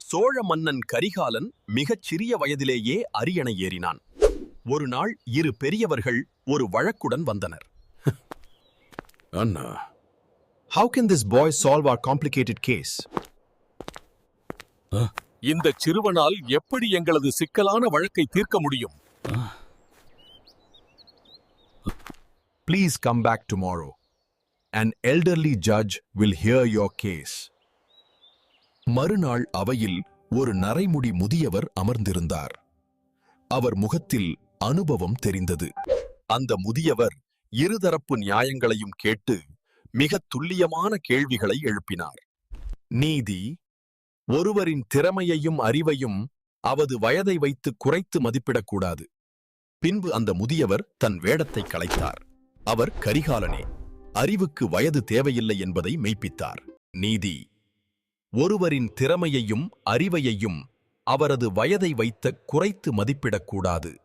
சோழ மன்னன் கரிகாலன் மிகச் சிறிய வயதிலேயே அரியணை ஏறினான். ஒரு நாள் இரு பெரியவர்கள் ஒரு வழக்குடன் வந்தனர். அண்ணா, how can this boy solve our complicated case? இந்த சிறுவனால் எப்படி எங்களது சிக்கலான வழக்கை தீர்க்க முடியும்? Please come back tomorrow. An elderly judge will hear your case. மறுநாள் அவையில் ஒரு நரைமுடி முதியவர் அமர்ந்திருந்தார். அவர் முகத்தில் அனுபவம் தெரிந்தது. அந்த முதியவர் இருதரப்பு நியாயங்களையும் கேட்டு மிகத் துல்லியமான கேள்விகளை எழுப்பினார். நீதி ஒருவரின் திறமையையும் அறிவையும் அவரது வயதை வைத்து குறைத்து மதிப்பிடக்கூடாது. பின்பு அந்த முதியவர் தன் வேடத்தை களைத்தார். அவர் கரிகாலனே, அறிவுக்கு வயது தேவையில்லை என்பதை மெய்ப்பித்தார். நீதி ஒருவரின் திறமையையும் அறிவையையும் அவரது வயதை வைத்து குறைத்து மதிப்பிடக்கூடாது.